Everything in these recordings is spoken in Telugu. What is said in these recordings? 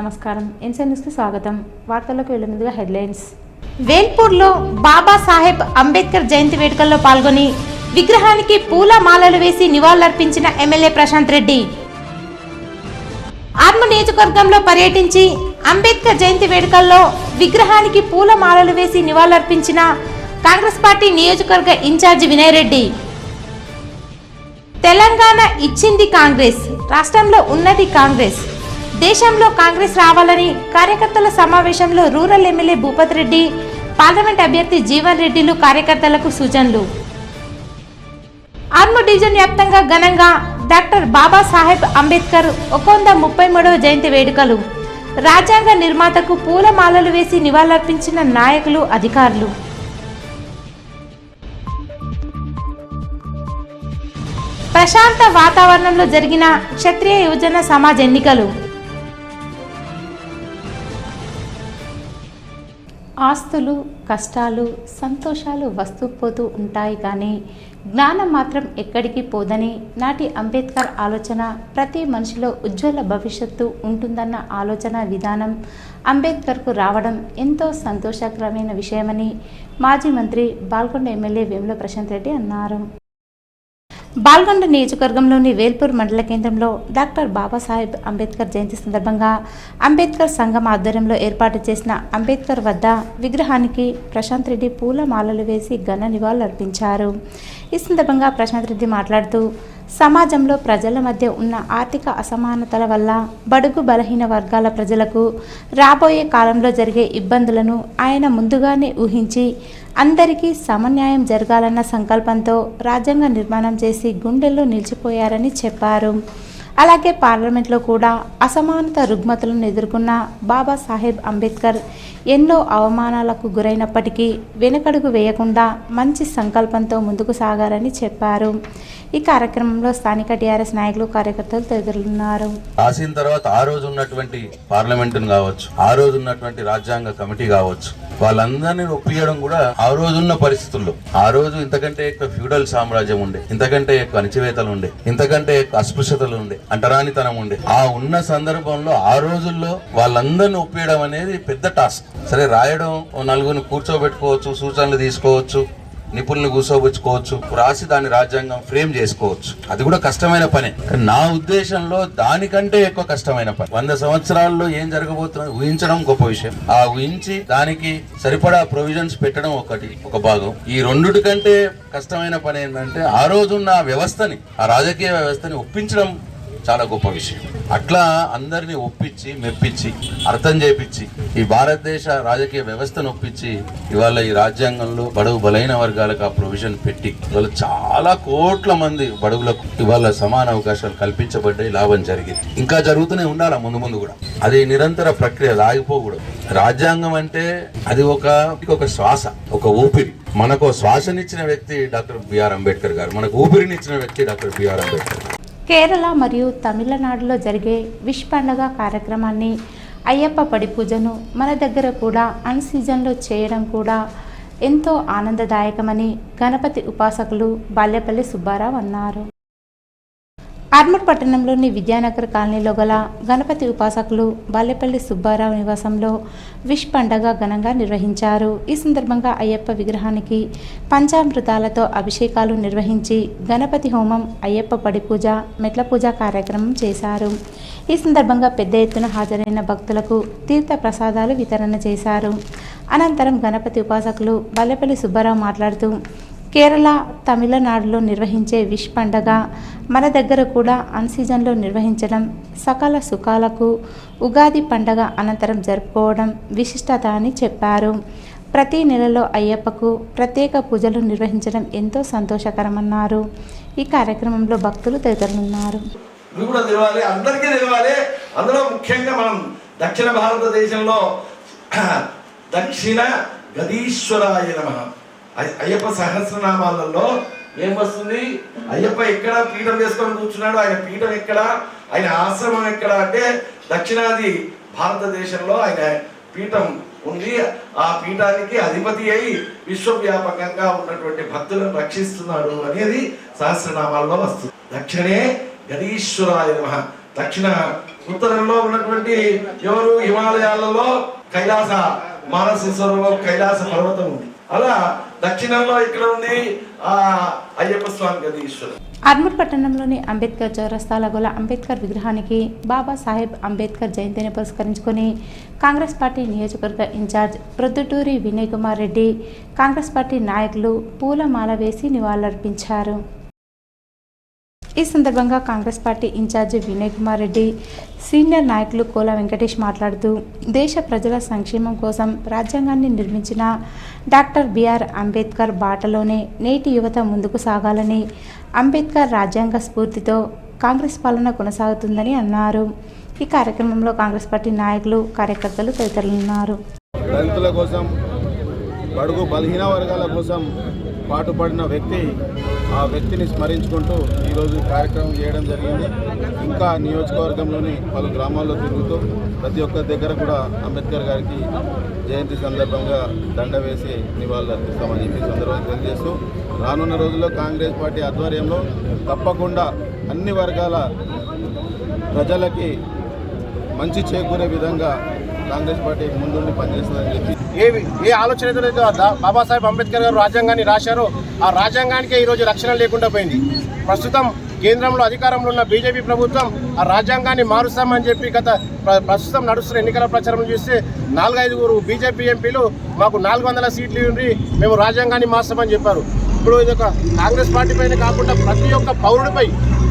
నమస్కారం. ఎన్సీ న్యూస్కి స్వాగతం. వార్తలకు వెళ్లే ముందుగా హెడ్లైన్స్. వేల్పూర్లో బాబాసాహెబ్ అంబేద్కర్ జయంతి వేడుకల్లో పాల్గొని విగ్రహానికి పూల మాలలు వేసి నివాళులర్పించిన ఎమ్మెల్యే ప్రశాంత్ రెడ్డి. ఆర్మూర్ నియోజకవర్గంలో పర్యటించి అంబేద్కర్ జయంతి వేడుకల్లో విగ్రహానికి పూల మాలలు వేసి నివాళులర్పించిన కాంగ్రెస్ పార్టీ నియోజకవర్గ ఇన్ఛార్జి వినయ్ రెడ్డి. తెలంగాణ ఇచ్చింది కాంగ్రెస్, రాష్ట్రంలో ఉన్నది కాంగ్రెస్, దేశంలో కాంగ్రెస్ రావాలని కార్యకర్తల సమావేశంలో rural MLA Bhupath Reddy, parliament అభ్యర్థి జీవన్ రెడ్డిలు కార్యకర్తలకు సూచనలు. ఆర్మూర్ డివిజన్ వ్యాప్తంగా ఘనంగా డాక్టర్ బాబాసాహెబ్ అంబేద్కర్ 133వ జయంతి వేడుకలు. రాజ్యాంగ నిర్మాతకు పూల మాలలు వేసి నివాళులర్పించిన నాయకులు, అధికారులు. ప్రశాంత వాతావరణంలో జరిగిన క్షత్రియ యువజన సమాజ్ ఎన్నికలు. ఆస్తులు, కష్టాలు, సంతోషాలు వస్తూ ఉంటాయి, కానీ జ్ఞానం మాత్రం ఎక్కడికి పోదని నాటి అంబేద్కర్ ఆలోచన ప్రతి మనిషిలో ఉజ్వల భవిష్యత్తు ఉంటుందన్న ఆలోచన విధానం అంబేద్కర్కు రావడం ఎంతో సంతోషకరమైన విషయమని మాజీ మంత్రి బాల్కొండ ఎమ్మెల్యే వేముల ప్రశాంత్ రెడ్డి అన్నారు. బాల్కొండ నియోజకవర్గంలోని వేల్పూర్ మండల కేంద్రంలో డాక్టర్ బాబాసాహెబ్ అంబేద్కర్ జయంతి సందర్భంగా అంబేద్కర్ సంఘం ఆధ్వర్యంలో ఏర్పాటు చేసిన అంబేద్కర్ వద్ద విగ్రహానికి ప్రశాంత్ రెడ్డి పూల మాలలు వేసి ఘన నివాళులర్పించారు. ఈ సందర్భంగా ప్రశాంత్ రెడ్డి మాట్లాడుతూ సమాజంలో ప్రజల మధ్య ఉన్న ఆర్థిక అసమానతల వల్ల బడుగు బలహీన వర్గాల ప్రజలకు రాబోయే కాలంలో జరిగే ఇబ్బందులను ఆయన ముందుగానే ఊహించి అందరికీ సమన్యాయం జరగాలన్న సంకల్పంతో రాజ్యాంగ నిర్మాణం చేసి గుండెల్లో నిలిచిపోయారని చెప్పారు. అలాగే పార్లమెంట్లో కూడా అసమానత రుగ్మతలను ఎదుర్కొన్న బాబాసాహెబ్ అంబేద్కర్ ఎన్నో అవమానాలకు గురైనప్పటికీ వెనుకడుగు వేయకుండా మంచి సంకల్పంతో ముందుకు సాగారని చెప్పారు. ఈ కార్యక్రమంలో స్థానిక టీఆర్ఎస్ నాయకులు, కార్యకర్తలు తదితరులున్నారు. రాసిన తర్వాత ఆ రోజు ఉన్నటువంటి పార్లమెంటును కావచ్చు, ఆ రోజు ఉన్నటువంటి రాజ్యాంగ కమిటీ కావచ్చు, వాళ్ళందరినీ ఒప్పియడం కూడా ఆ రోజున్న పరిస్థితుల్లో, ఆ రోజు ఇంతకంటే ఎక్కువ ఫ్యూడల్ సామ్రాజ్యం ఉండే, ఇంతకంటే ఎక్కువ అణచివేతలు ఉండే, ఇంతకంటే ఎక్కువ అస్పృశ్యతలు ఉండే, అంటరానితనం ఉండే. ఆ ఉన్న సందర్భంలో ఆ రోజుల్లో వాళ్ళందరినీ ఒప్పియడం అనేది పెద్ద టాస్క్. సరే, రాయడం నలుగురిని కూర్చోబెట్టుకోవచ్చు, సూచనలు తీసుకోవచ్చు, నిపుణులు కూర్చోబుచ్చుకోవచ్చు, రాసి దాన్ని రాజ్యాంగం ఫ్రేమ్ చేసుకోవచ్చు. అది కూడా కష్టమైన పనే. నా ఉద్దేశంలో దానికంటే ఎక్కువ కష్టమైన పని 100 సంవత్సరాల్లో ఏం జరగబోతుందో ఊహించడం గొప్ప విషయం. ఆ ఊహించి దానికి సరిపడా ప్రొవిజన్స్ పెట్టడం ఒక భాగం. ఈ రెండిటి కంటే కష్టమైన పని ఏంటంటే ఆ రోజున్న వ్యవస్థని, ఆ రాజకీయ వ్యవస్థని ఒప్పించడం చాలా గొప్ప విషయం. అట్లా అందరినీ ఒప్పించి, మెప్పించి, అర్థం చేపించి, ఈ భారతదేశ రాజకీయ వ్యవస్థను ఒప్పించి ఇవాళ ఈ రాజ్యాంగంలో బడుగు బలైన వర్గాలకు ఆ ప్రొవిజన్ పెట్టి ఇవాళ చాలా కోట్ల మంది బడుగులకు ఇవాళ సమాన అవకాశాలు కల్పించబడ్డాయి, లాభం జరిగింది. ఇంకా జరుగుతూనే ఉండాలి ముందు ముందు కూడా. అది నిరంతర ప్రక్రియ, ఆగిపోకూడదు. రాజ్యాంగం అంటే అది ఒక శ్వాస, ఒక ఊపిరి. మనకు శ్వాసనిచ్చిన వ్యక్తి డాక్టర్ బిఆర్ అంబేద్కర్ గారు, మనకు ఊపిరినిచ్చిన వ్యక్తి డాక్టర్ బిఆర్ అంబేద్కర్. కేరళ మరియు తమిళనాడులో జరిగే విష్ పండుగ కార్యక్రమాన్ని, అయ్యప్ప పడి పూజను మన దగ్గర కూడా అన్ సీజన్లో చేయడం కూడా ఎంతో ఆనందదాయకమని గణపతి ఉపాసకులు బాల్యపల్లి సుబ్బారావు అన్నారు. ఆర్మూర్ పట్టణంలోని విద్యానగర్ కాలనీలో గల గణపతి ఉపాసకులు బాల్యపల్లి సుబ్బారావు నివాసంలో విష్ పండగ ఘనంగా నిర్వహించారు. ఈ సందర్భంగా అయ్యప్ప విగ్రహానికి పంచామృతాలతో అభిషేకాలు నిర్వహించి గణపతి హోమం, అయ్యప్ప పడి పూజ, మెట్ల పూజ కార్యక్రమం చేశారు. ఈ సందర్భంగా పెద్ద ఎత్తున హాజరైన భక్తులకు తీర్థ ప్రసాదాలు వితరణ చేశారు. అనంతరం గణపతి ఉపాసకులు బాల్యపల్లి సుబ్బారావు మాట్లాడుతూ కేరళ, తమిళనాడులో నిర్వహించే విష్ పండగ మన దగ్గర కూడా అన్ సీజన్లో నిర్వహించడం, సకల సుఖాలకు ఉగాది పండగ అనంతరం జరుపుకోవడం విశిష్టత అని చెప్పారు. ప్రతి నెలలో అయ్యప్పకు ప్రత్యేక పూజలు నిర్వహించడం ఎంతో సంతోషకరమన్నారు. ఈ కార్యక్రమంలో భక్తులు తదితరులున్నారు. అందరికీ తెలియాలి. అందులో ముఖ్యంగా మనం దక్షిణ భారతదేశంలో దక్షిణ గదీశ్వరాయ నమః అయ్యప్ప సహస్రనామాలలో ఏమొస్తుంది? అయ్యప్ప ఎక్కడ పీఠం వేసుకొని కూర్చున్నాడు, ఆయన పీఠం ఎక్కడ, ఆయన ఆశ్రమం ఎక్కడ అంటే దక్షిణాది భారతదేశంలో ఆయన పీఠం ఉంది. ఆ పీఠానికి అధిపతి అయి విశ్వవ్యాపకంగా ఉన్నటువంటి భక్తులను రక్షిస్తున్నాడు అనేది సహస్రనామాల్లో వస్తుంది. దక్షిణే గదీశ్వరాయ నమః. దక్షిణ ఉత్తరంలో ఉన్నటువంటి ఎవరు హిమాలయాలలో కైలాస మానసేశ్వరంలో కైలాస పర్వతం ఉంది. అలా దక్షిణంలో ఇక్కడ ఉంది అయ్యప్ప స్వామి గదీశ్వరం. ఆర్మూర్ పట్టణంలోని అంబేద్కర్ చౌరస్తాల గల అంబేద్కర్ విగ్రహానికి బాబాసాహెబ్ అంబేద్కర్ జయంతిని పురస్కరించుకొని కాంగ్రెస్ పార్టీ నియోజకవర్గ in charge Proddutoori Vinay Kumar Reddy Congress party నాయకులు పూలమాల వేసి నివాళులర్పించారు. ఈ సందర్భంగా Congress party in charge Vinay Kumar Reddy, senior నాయకులు కోల వెంకటేష్ మాట్లాడుతూ దేశ ప్రజల సంక్షేమం కోసం రాజ్యాంగాన్ని నిర్మించిన డాక్టర్ బిఆర్ అంబేద్కర్ బాటలోనే నేటి యువత ముందుకు సాగాలని, అంబేద్కర్ రాజ్యాంగ స్ఫూర్తితో కాంగ్రెస్ పాలన కొనసాగుతుందని అన్నారు. ఈ కార్యక్రమంలో కాంగ్రెస్ పార్టీ నాయకులు, కార్యకర్తలు తదితరులున్నారు. దళితుల కోసం, బడుగు బలహీన వర్గాల కోసం పాటుపడిన వ్యక్తి, ఆ వ్యక్తిని స్మరించుకుంటూ ఈరోజు కార్యక్రమం చేయడం జరిగింది. ఇంకా నియోజకవర్గంలోని పలు గ్రామాల్లో తిరుగుతూ ప్రతి ఒక్క దగ్గర కూడా అంబేద్కర్ గారికి జయంతి సందర్భంగా దండ వేసి నివాళులు అర్పిస్తామని చెప్పి సందర్భంగా తెలియజేస్తూ, రానున్న రోజుల్లో కాంగ్రెస్ పార్టీ ఆధ్వర్యంలో తప్పకుండా అన్ని వర్గాల ప్రజలకి మంచి చేకూరే విధంగా కాంగ్రెస్ పార్టీ ముందుండి పనిచేస్తుందని చెప్పి ఏ ఆలోచనతో బాబాసాహెబ్ అంబేద్కర్ గారు రాజ్యాంగాన్ని రాశారో ఆ రాజ్యాంగానికే ఈరోజు రక్షణ లేకుండా పోయింది. ప్రస్తుతం కేంద్రంలో అధికారంలో ఉన్న బీజేపీ ప్రభుత్వం ఆ రాజ్యాంగాన్ని మారుస్తామని చెప్పి ప్రస్తుతం నడుస్తున్న ఎన్నికల ప్రచారం చూస్తే 4-5 బీజేపీ ఎంపీలు మాకు 400 సీట్లు ఉండి మేము రాజ్యాంగాన్ని మారుస్తామని చెప్పారు. ఇప్పుడు ఇది ఒక కాంగ్రెస్ పార్టీ పైన కాకుండా ప్రతి ఒక్క పౌరుడిపై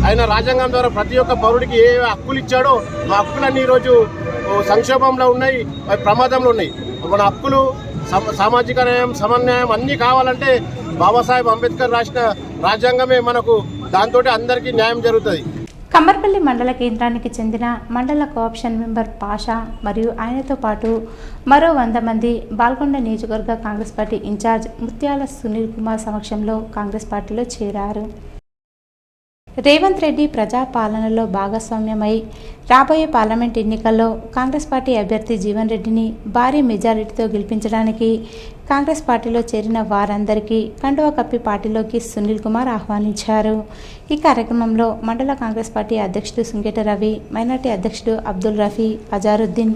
ఆయన రాజ్యాంగం ద్వారా ప్రతి ఒక్క పౌరుడికి ఏ హక్కులు ఇచ్చాడో ఆ హక్కులన్నీ ఈరోజు సంక్షోభంలో ఉన్నాయి, ప్రమాదంలో ఉన్నాయి. మన హక్కులు, సామాజిక న్యాయం, సమన్యాయం అన్నీ కావాలంటే బాబాసాహెబ్ అంబేద్కర్ రాసిన రాజ్యాంగమే మనకు, దాంతో అందరికీ న్యాయం జరుగుతుంది. కమ్మర్పల్లి మండల కేంద్రానికి చెందిన మండల కోఆప్షన్ మెంబర్ పాషా మరియు ఆయనతో పాటు మరో 100 మంది బాల్కొండ నియోజకవర్గ కాంగ్రెస్ పార్టీ ఇన్ఛార్జ్ ముత్యాల సునీల్ కుమార్ సమక్షంలో కాంగ్రెస్ పార్టీలో చేరారు. రేవంత్ రెడ్డి ప్రజాపాలనలో భాగస్వామ్యమై రాబోయే పార్లమెంట్ ఎన్నికల్లో కాంగ్రెస్ పార్టీ అభ్యర్థి జీవన్ రెడ్డిని భారీ మెజారిటీతో గెలిపించడానికి కాంగ్రెస్ పార్టీలో చేరిన వారందరికీ కండువా కప్పి పార్టీలోకి సునీల్ కుమార్ ఆహ్వానించారు. ఈ కార్యక్రమంలో మండల కాంగ్రెస్ పార్టీ అధ్యక్షుడు సుంకేట రవి, మైనార్టీ అధ్యక్షుడు అబ్దుల్ రఫీ, అజారుద్దీన్,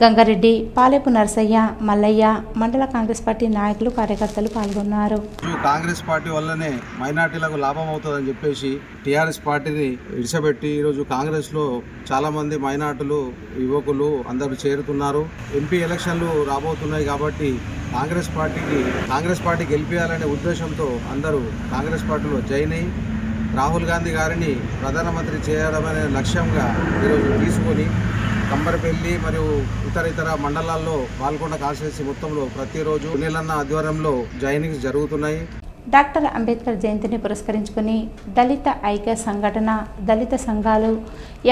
గంగారెడ్డి, పాలేపు నరసయ్య, మల్లయ్య, మండల కాంగ్రెస్ పార్టీ నాయకులు, కార్యకర్తలు పాల్గొన్నారు. కాంగ్రెస్ పార్టీ వల్లనే మైనార్టీలకు లాభం అవుతుందని చెప్పేసి టీఆర్ఎస్ పార్టీని విడిచిపెట్టి ఈరోజు కాంగ్రెస్లో చాలామంది మైనార్టీలు, యువకులు అందరూ చేరుతున్నారు. ఎంపీ ఎలక్షన్లు రాబోతున్నాయి కాబట్టి కాంగ్రెస్ పార్టీ గెలిపించాలనే ఉద్దేశంతో అందరూ కాంగ్రెస్ పార్టీలో జాయిన్ అయ్యి రాహుల్ గాంధీ గారిని ప్రధానమంత్రి చేయడం అనే లక్ష్యంగా ఈరోజు తీసుకొని కంబరపల్లి మరియు ఇతర మండలాల్లో పాల్గొండ కాన్స్టిట్యున్సీ మొత్తంలో ప్రతిరోజు సునీలన్న ఆధ్వర్యంలో జాయినింగ్స్ జరుగుతున్నాయి. డాక్టర్ అంబేద్కర్ జయంతిని పురస్కరించుకుని దళిత ఐక్య సంఘటన, దళిత సంఘాలు,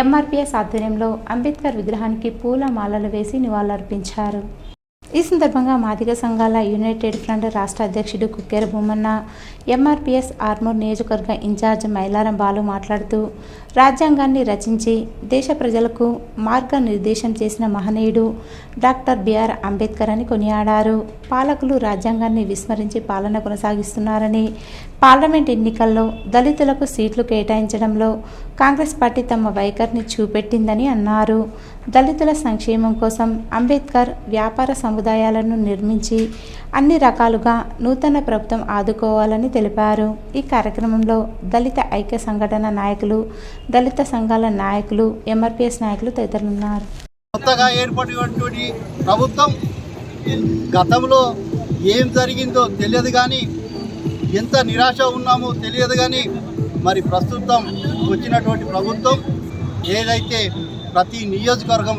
ఎంఆర్పీఎస్ ఆధ్వర్యంలో అంబేద్కర్ విగ్రహానికి పూల మాలలు వేసి నివాళులర్పించారు. ఈ సందర్భంగా మాదిగ సంఘాల యునైటెడ్ ఫ్రంట్ రాష్ట్ర అధ్యక్షుడు కుక్కేర భూమన్న, ఎంఆర్పీఎస్ ఆర్మూర్ నియోజకవర్గ ఇన్ఛార్జ్ మైలారం బాలు మాట్లాడుతూ రాజ్యాంగాన్ని రచించి దేశ ప్రజలకు మార్గనిర్దేశం చేసిన మహనీయుడు డాక్టర్ బిఆర్ అంబేద్కర్ అని కొనియాడారు. పాలకులు రాజ్యాంగాన్ని విస్మరించి పాలన కొనసాగిస్తున్నారని, పార్లమెంట్ ఎన్నికల్లో దళితులకు సీట్లు కేటాయించడంలో కాంగ్రెస్ పార్టీ తమ వైఖరిని చూపెట్టిందని అన్నారు. దళితుల సంక్షేమం కోసం అంబేద్కర్ వ్యాపార సముదాయాలను నిర్మించి అన్ని రకాలుగా నూతన ప్రభుత్వం ఆదుకోవాలని తెలిపారు. ఈ కార్యక్రమంలో దళిత ఐక్య సంఘటన నాయకులు, దళిత సంఘాల నాయకులు, ఎంఆర్పీఎస్ నాయకులు తదితరులున్నారు. కొత్తగా ఏర్పడినటువంటి ప్రభుత్వం గతంలో ఏం జరిగిందో తెలియదు కానీ, ఎంత నిరాశ ఉన్నామో తెలియదు కానీ, మరి ప్రస్తుతం వచ్చినటువంటి ప్రభుత్వం ఏదైతే ప్రతి నియోజకవర్గం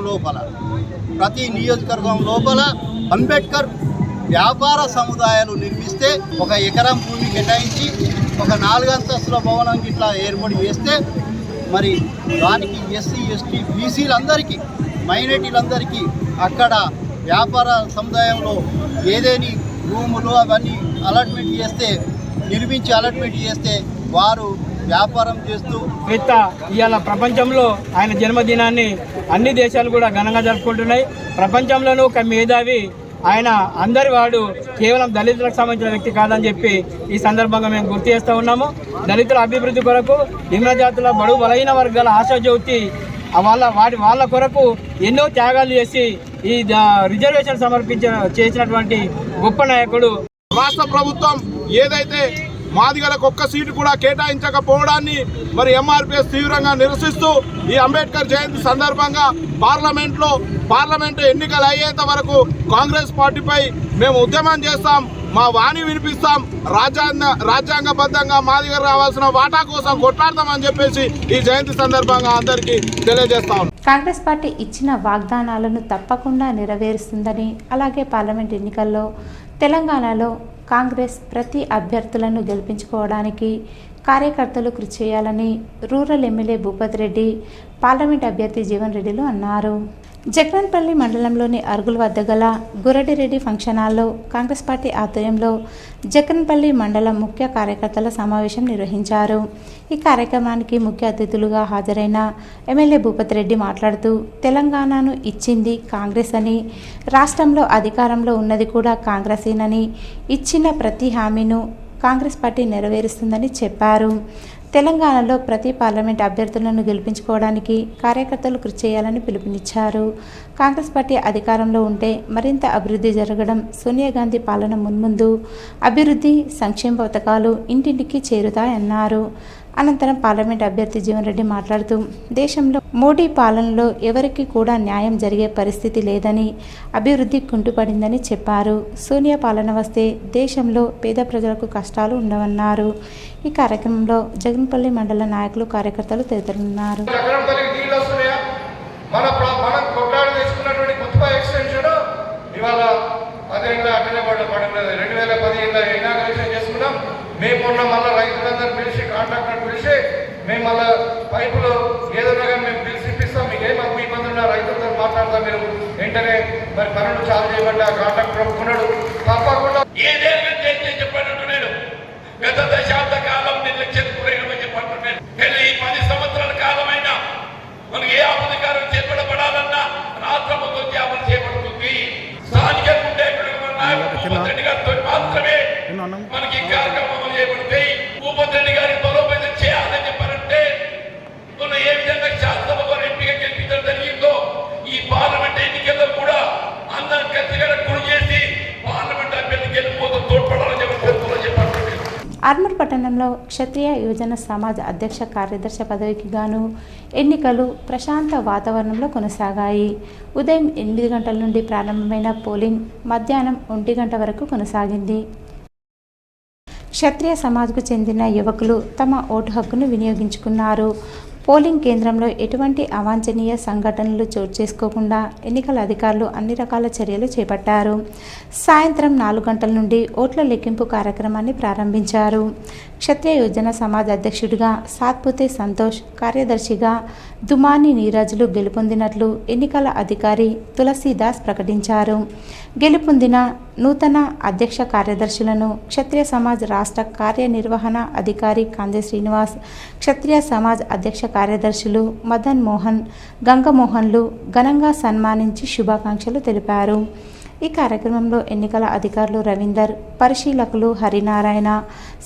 లోపల అంబేద్కర్ వ్యాపార సముదాయాలు నిర్మిస్తే, 1 ఎకరం భూమి కేటాయించి ఒక 4 అంతస్తుల భవనం ఇట్లా ఏర్పడి చేస్తే, మరి దానికి ఎస్సీ, ఎస్టీ, బీసీలందరికీ, మైనారిటీలందరికీ అక్కడ వ్యాపార సముదాయంలో ఏదేని రూములు అవన్నీ నిర్మించి అలాట్మెంట్ చేస్తే వారు వ్యాపారం చేస్తూ ఇవాళ ప్రపంచంలో ఆయన జన్మదినాన్ని అన్ని దేశాలు కూడా ఘనంగా జరుపుకుంటున్నాయి. ప్రపంచంలోనూ ఒక మేధావి ఆయన, అందరి వాడు కేవలం దళితులకు సంబంధించిన వ్యక్తి కాదని చెప్పి ఈ సందర్భంగా మేము గుర్తు చేస్తూ ఉన్నాము. దళితుల అభివృద్ధి కొరకు, నిమ్న జాతుల, బడుగు బలహీన వర్గాల ఆశాజ్యోతి వాళ్ళ కొరకు ఎన్నో త్యాగాలు చేసి ఈ రిజర్వేషన్ చేసినటువంటి గొప్ప నాయకుడు. రాష్ట్ర ప్రభుత్వం ఏదైతే మాదిగలకు ఒక్క సీటు కూడా కేటాయించకపోవడాన్ని మరి ఎంఆర్పీఎస్ తీవ్రంగా నిరసిస్తూ ఈ అంబేద్కర్ జయంతి సందర్భంగా పార్లమెంటు ఎన్నికలు అయ్యేంత వరకు కాంగ్రెస్ పార్టీపై మేము ఉద్యమం చేస్తాం, మా వాణి వినిపిస్తాం, రాజ్యాంగబద్ధంగా మాదిగ రావాల్సిన వాటా కోసం కొట్లాడతామని చెప్పేసి ఈ జయంతి సందర్భంగా అందరికీ తెలియజేస్తాం. కాంగ్రెస్ పార్టీ ఇచ్చిన వాగ్దానాలను తప్పకుండా నెరవేరుస్తుందని, అలాగే పార్లమెంట్ ఎన్నికల్లో తెలంగాణలో కాంగ్రెస్ ప్రతి అభ్యర్థులను గెలిపించుకోవడానికి కార్యకర్తలు కృషి చేయాలని rural MLA Bhupathi Reddy, parliament అభ్యర్థి జీవన్ రెడ్డిలు అన్నారు. జగన్పల్లి మండలంలోని అరుగుల వద్ద గల గురడిరెడ్డి ఫంక్షన్ హాల్లో కాంగ్రెస్ పార్టీ ఆధ్వర్యంలో జగన్పల్లి మండలం ముఖ్య కార్యకర్తల సమావేశం నిర్వహించారు. ఈ కార్యక్రమానికి ముఖ్య అతిథులుగా హాజరైన ఎమ్మెల్యే భూపతి రెడ్డి మాట్లాడుతూ తెలంగాణను ఇచ్చింది కాంగ్రెస్ అని, రాష్ట్రంలో అధికారంలో ఉన్నది కూడా కాంగ్రెసేనని, ఇచ్చిన ప్రతి హామీను కాంగ్రెస్ పార్టీ నెరవేరుస్తుందని చెప్పారు. తెలంగాణలో ప్రతి పార్లమెంట్ అభ్యర్థులను గెలిపించుకోవడానికి కార్యకర్తలు కృషి చేయాలని పిలుపునిచ్చారు. కాంగ్రెస్ పార్టీ అధికారంలో ఉంటే మరింత అభివృద్ధి జరగడం, సోనియా గాంధీ పాలన మున్ముందు అభివృద్ధి సంక్షేమ పథకాలు ఇంటింటికి చేరుతాయన్నారు. అనంతరం పార్లమెంట్ అభ్యర్థి జీవన్ రెడ్డి మాట్లాడుతూ దేశంలో మోడీ పాలనలో ఎవరికి కూడా న్యాయం జరిగే పరిస్థితి లేదని, అభివృద్ధి కుంటుపడిందని చెప్పారు. సోనియా పాలన వస్తే దేశంలో పేద ప్రజలకు కష్టాలు ఉండవన్నారు. ఈ కార్యక్రమంలో జగన్పల్లి మండల నాయకులు, కార్యకర్తలు తదితరులున్నారు. మేము మొన్న మళ్ళీ రైతులందరూ పిలిచి కాంట్రాక్టర్ పిలిచి మేము మళ్ళీ పైపులు ఏదైనా కానీ మేము పిలిచి ఇప్పిస్తాం, మీకు ఏం మాకు ఇబ్బంది ఉన్నా రైతులతో మాట్లాడతాం, మీరు వెంటనే మరి పనులు చాలు చేయబడ్డా కాంట్రాక్టర్ ఒప్పుకున్నాడు. తప్పకుండా ఏదేమైనా చెప్పినట్టు నేను గత దశాబ్ద కాలం నిర్లక్ష్యం గురైనమని చెప్పంటున్నాను. కానీ ఈ 10 సంవత్సరాల కాలమైనా మనకి ఏ అధికారం చేపట్టబడాలన్నా రాష్ట్ర ప్రభుత్వం చేపలు చేపడుతుంది. స్థానికంగా ఉండేటువంటి గారితో మాత్రమే మనకి కార్యక్రమాలు చేపడతాయి. భూపతి రెడ్డి గారి బలోపేతం చేయాలని చెప్పారంటే మనం ఏ విధంగా శాసనసభ ఎంపిక గెలిపించడం జరిగిందో ఈ పార్లమెంట్ ఎన్నికల్లో కూడా అందరూ ఖచ్చితంగా కృషి చేసి పార్లమెంట్ అభ్యర్థి గెలుపుతో తోడ్పడాలని చెప్పారు. ఆర్మూర్ పట్టణంలో క్షత్రియ యువజన సమాజ్ అధ్యక్ష కార్యదర్శి పదవికి గాను ఎన్నికలు ప్రశాంత వాతావరణంలో కొనసాగాయి. ఉదయం 8 గంటల నుండి ప్రారంభమైన పోలింగ్ మధ్యాహ్నం 1 గంట వరకు కొనసాగింది. క్షత్రియ సమాజ్కు చెందిన యువకులు తమ ఓటు హక్కును వినియోగించుకున్నారు. పోలింగ్ కేంద్రంలో ఎటువంటి అవాంఛనీయ సంఘటనలు చోటు చేసుకోకుండా ఎన్నికల అధికారులు అన్ని రకాల చర్యలు చేపట్టారు. సాయంత్రం 4 గంటల నుండి ఓట్ల లెక్కింపు కార్యక్రమాన్ని ప్రారంభించారు. క్షత్రియ యువజన సమాజ్ అధ్యక్షుడిగా సాత్పుతే సంతోష్, కార్యదర్శిగా దుమాని నీరజ్లు గెలుపొందినట్లు ఎన్నికల అధికారి తులసీదాస్ ప్రకటించారు. గెలుపొందిన నూతన అధ్యక్ష కార్యదర్శులను క్షత్రియ సమాజ్ రాష్ట్ర కార్యనిర్వహణ అధికారి కాందే శ్రీనివాస్, క్షత్రియ సమాజ్ అధ్యక్ష కార్యదర్శులు మదన్ మోహన్, గంగమోహన్లు ఘనంగా సన్మానించి శుభాకాంక్షలు తెలిపారు. ఈ కార్యక్రమంలో ఎన్నికల అధికారులు రవీందర్, పరిశీలకులు హరినారాయణ,